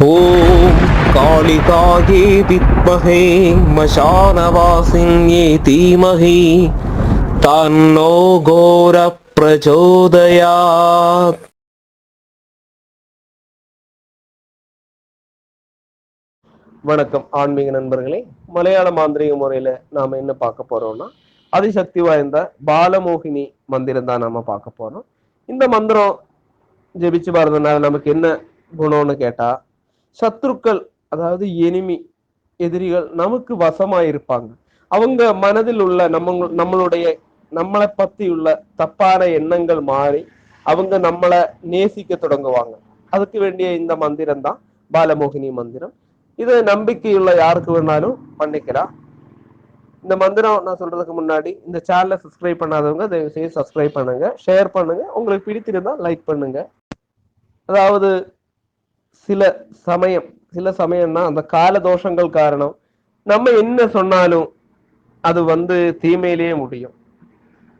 ஓம் காளிகாயே வித்மஹே மசானவாசின்யே தீமஹி தன்னோ கோர பிரச்சோதயாத். வணக்கம் ஆன்மீக நண்பர்களே. மலையாள மாந்திரிக முறையில நாம என்ன பார்க்க போறோம்னா, அதிசக்தி வாய்ந்த பாலமோகினி மந்திரம் தான் நாம பார்க்க போறோம். இந்த மந்திரம் ஜெபிச்சு பாருறதுனால நமக்கு என்ன குணம்னு கேட்டா, சத்துருக்கள் அதாவது எதிரிகள் நமக்கு வசமாயிருப்பாங்க. அவங்க மனதில் உள்ள நம்மளை பத்தி உள்ள தப்பான எண்ணங்கள் மாறி அவங்க நம்மளை நேசிக்க தொடங்குவாங்க. அதுக்கு வேண்டிய இந்த மந்திரம் தான் பாலமோகினி மந்திரம். இது நம்பிக்கையுள்ள யாருக்கு வேணாலும் பண்ணிக்கலாம். இந்த மந்திரம் நான் சொல்றதுக்கு முன்னாடி இந்த சேனலை சப்ஸ்கிரைப் பண்ணாதவங்க தயவு செய்து சப்ஸ்கிரைப் பண்ணுங்க, ஷேர் பண்ணுங்க, உங்களுக்கு பிடித்திருந்தா லைக் பண்ணுங்க. அதாவது சில சமயம்னா அந்த கால தோஷங்கள் காரணம் நம்ம என்ன சொன்னாலும் அது தீமையிலேயே முடியும்,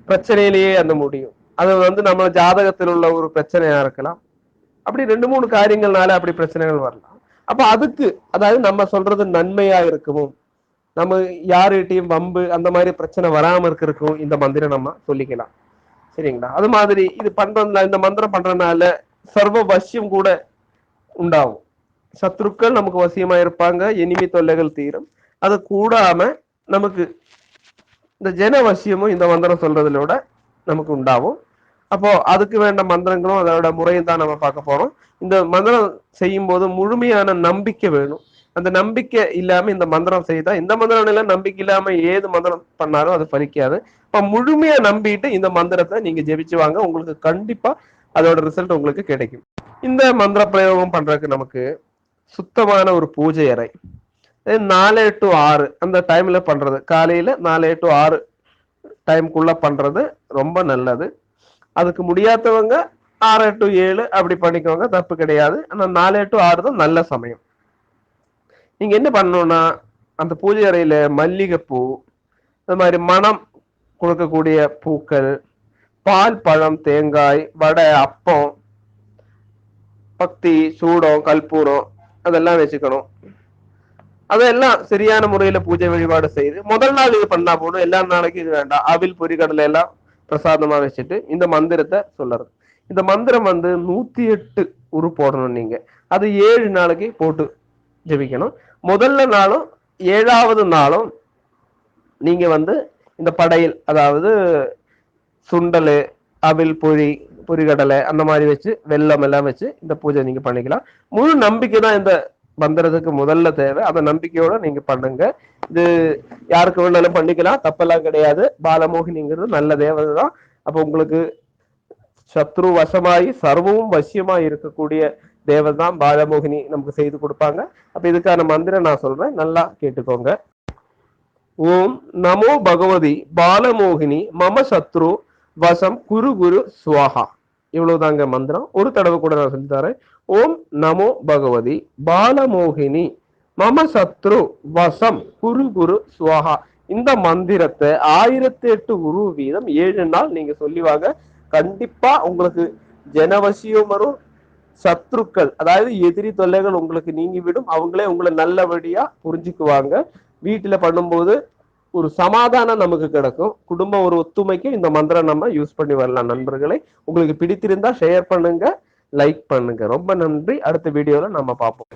பிரச்சனையிலேயே அந்த முடியும். அது நம்ம ஜாதகத்தில் உள்ள ஒரு பிரச்சனையா இருக்கலாம். அப்படி 2-3 காரியங்கள்னால அப்படி பிரச்சனைகள் வரலாம். அப்ப அதுக்கு அதாவது நம்ம சொல்றது நன்மையா இருக்கவும், நம்ம யாருகிட்டையும் வம்பு அந்த மாதிரி பிரச்சனை வராம இருக்கிறதுக்கும் இந்த மந்திரம் நம்ம சொல்லிக்கலாம். சரிங்களா? அது மாதிரி இது பண்றதுனால, இந்த மந்திரம் பண்றதுனால சர்வ வசியம் கூட உண்டாகும். சத்ருக்கள் நமக்கு வசியமா இருப்பாங்க, எனிமி தொல்லைகள் தீரும். அது கூடாம நமக்கு இந்த ஜன வசியமும் இந்த மந்திரம் சொல்றதுலோட நமக்கு உண்டாகும். அப்போ அதுக்கு வேண்ட மந்திரங்களும் அதோட முறையும் தான் நம்ம பார்க்க போறோம். இந்த மந்திரம் செய்யும் போது முழுமையான நம்பிக்கை வேணும். அந்த நம்பிக்கை இல்லாம இந்த மந்திரம் செய்தா, இந்த மந்திரம் எல்லாம் நம்பிக்கை இல்லாம ஏது மந்திரம் பண்ணாலும் அது பலிக்காது. இப்ப முழுமையா நம்பிட்டு இந்த மந்திரத்தை நீங்க ஜெபிச்சு வாங்க, உங்களுக்கு கண்டிப்பா அதோட ரிசல்ட் உங்களுக்கு கிடைக்கும். இந்த மந்திர பிரயோகம் பண்றதுக்கு நமக்கு சுத்தமான ஒரு பூஜை அறை 4 to 6 அந்த டைம்ல பண்றது, காலையில 4 to 6 டைம்குள்ள பண்றது ரொம்ப நல்லது. அதுக்கு முடியாதவங்க 6 to 7 அப்படி பண்ணிக்கோங்க, தப்பு கிடையாது. ஆனா 4 to 6 தான் நல்ல சமயம். நீங்க என்ன பண்ணணும்னா, அந்த பூஜை அறையில மல்லிகைப்பூ, அது மாதிரி மனம் கொடுக்கக்கூடிய பூக்கள், பால், பழம், தேங்காய், வடை, அப்பம், பக்தி, சூடம், கற்பூரம் அதெல்லாம் வச்சுக்கணும். அதெல்லாம் சரியான முறையில பூஜை வழிபாடு செய்து முதல் நாள் இது பண்ணா போதும். எல்லா நாளைக்கும் இது வேண்டாம். அவில், பொரிகடலை எல்லாம் பிரசாதமா வச்சுட்டு இந்த மந்திரத்தை சொல்றது. இந்த மந்திரம் 108 உரு போடணும். நீங்க அது 7 நாளைக்கு போட்டு ஜெபிக்கணும். முதல்ல நாளும் 7வது நாளும் நீங்க இந்த படையல், அதாவது சுண்டல், அவில், பொரிகடலை அந்த மாதிரி வச்சு, வெல்லம் எல்லாம் வச்சு இந்த பூஜை நீங்க பண்ணிக்கலாம். முழு நம்பிக்கை தான் இந்த மந்திரத்துக்கு முதல்ல தேவை. அந்த நம்பிக்கையோட நீங்க பண்ணுங்க. இது யாருக்கு வேணாலும் பண்ணிக்கலாம், தப்பெல்லாம் கிடையாது. பாலமோகினிங்கிறது நல்ல தேவதை தான். அப்ப உங்களுக்கு சத்ரு வசமாயி சர்வமும் வசியமாய் இருக்கக்கூடிய தேவதை தான் பாலமோகினி நமக்கு செய்து கொடுப்பாங்க. அப்ப இதுக்கான மந்திரம் நான் சொல்றேன், நல்லா கேட்டுக்கோங்க. ஓம் நமோ பகவதி பாலமோகினி மம சத்ரு வசம் குரு குரு சுவாஹா. இவ்வளவுதாங்க மந்திரம். ஒரு தடவை கூட நான் சொல்லி தரேன். ஓம் நமோ பகவதி பாலமோகினி மம சத்ரு வசம் குரு குரு சுவாஹா. இந்த மந்திரத்தை 1008 உரு வீதம் 7 நாள் நீங்க சொல்லிவாங்க. கண்டிப்பா உங்களுக்கு ஜனவசியம் வரும். சத்ருக்கள் அதாவது எதிரி தொல்லைகள் உங்களுக்கு நீங்கிவிடும். அவங்களே உங்களை நல்லபடியா புரிஞ்சுக்குவாங்க. வீட்டுல பண்ணும்போது ஒரு சமாதானம் நமக்கு கிடைக்கும். குடும்ப ஒரு ஒத்துமைக்கு இந்த மந்திரம் நம்ம யூஸ் பண்ணி வரலாம். நண்பர்களை, உங்களுக்கு பிடித்திருந்தா ஷேர் பண்ணுங்க, லைக் பண்ணுங்க. ரொம்ப நன்றி. அடுத்த வீடியோல நம்ம பார்ப்போம்.